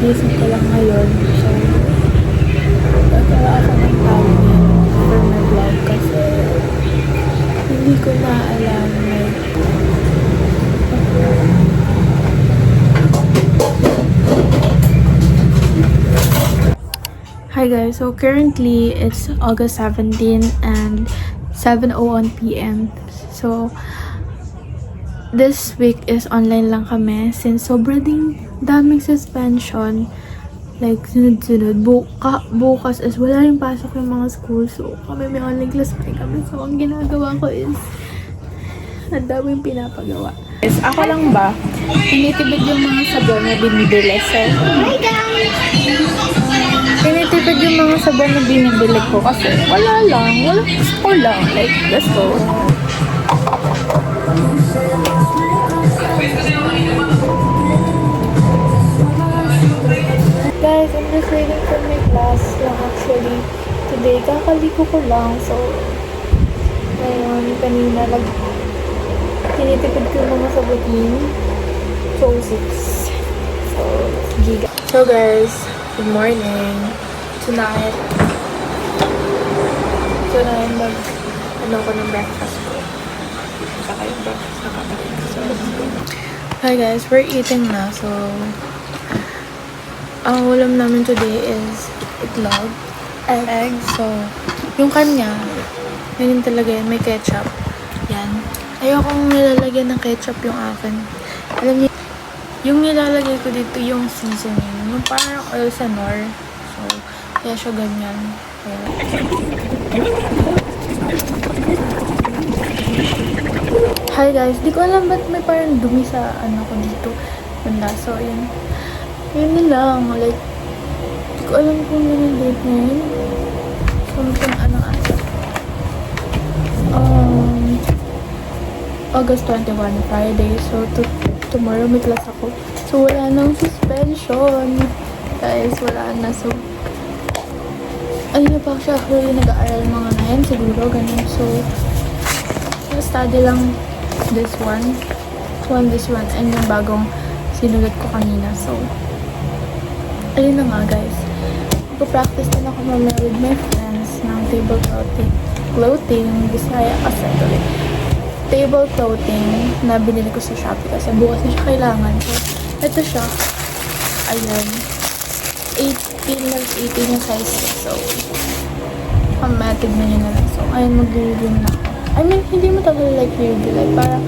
kagising ko lang ngayon. So, gagawa ako ng thumbnail for my vlog kasi hindi ko na alam like Hi guys, so currently it's August 17 and 7:01 p.m. So this week is online lang kami since sobrang daming suspension. Like sunod-sunod. Bukas is wala rin pasok yung mga school. So kami may online class pa rin kami. So ang ginagawa ko is ang daming pinapagawa. Yes, ako lang ba? Tinitibid yung mga sabon na binibili. So, hi guys! Tinitipid yung mga sabon na binibili ko kasi wala gusto ko lang, like, let's go. Guys, I'm just waiting for my class lang actually today. Kakaliko ko lang, so ngayon, kanina tinitipid ko yung mga sabutin. So, 6. So, giga. So guys, good morning. Tonight, ano ko ng breakfast ko. Saka yung breakfast na kapatid. So, hi guys, we're eating na. So, ang ulam namin today is itlog, egg. So, yung kanya, yun talaga yan, may ketchup. Yan. Ayokong nilalagyan ng ketchup yung akin. Alam niyo, yung nilalagay ko dito yung seasoning. Yung parang oil sa nor. So, kaya siya ganyan. Kaya. Hi guys, di ko alam ba't may parang dumi sa ano ko dito. Banda. So, yun. Yun na lang. Like, di ko alam kung yun yung date na yun. Something ano ata. August 21, Friday. So, tomorrow may class ako. So, wala nang suspension. Guys, wala na. So, ayun na pa siya. Actually, nag-aaral mga 9 siguro. Ganun. So, study lang this one. This one. And yung bagong sinulat ko kanina. So, ayun na nga, guys. Magpa-practice din ako mamaya with my friends ng table clothing. Bisaya kasi tuloy. Table clothing na binili ko sa Shopee kasi bukas na siya kailangan. So, ito siya. Ayan. 18 yung size. So, tignan nyo na lang. So, ayun, mag-review na ako. I mean, hindi mo talaga like review. Like, para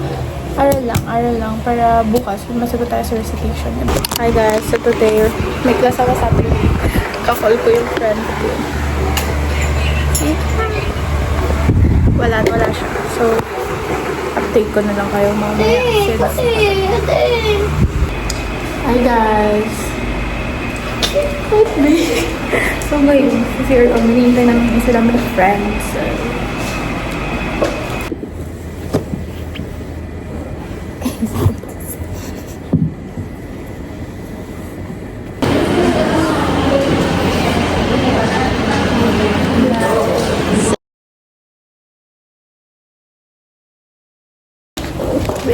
aral lang. Para bukas, masagot tayo sa recitation. Hi guys, so today, may class ako Saturday. Kakall ko yung friend ko. Wala siya. So, update ko na lang kayo mamaya. Hi guys! So ngayon, kasi hinihintay namin isa namin friends.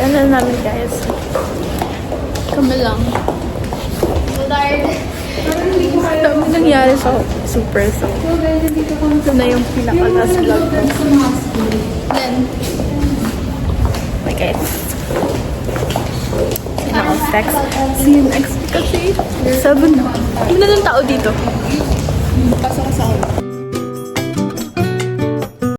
Ano namin guys, kami lang. Dami nangyari sa super. So ito na yung pinaka-last vlog ko. Then bye guys, text. See you next week kasi 7 na. Hindi na ng tao dito. Pasok ka sa akin.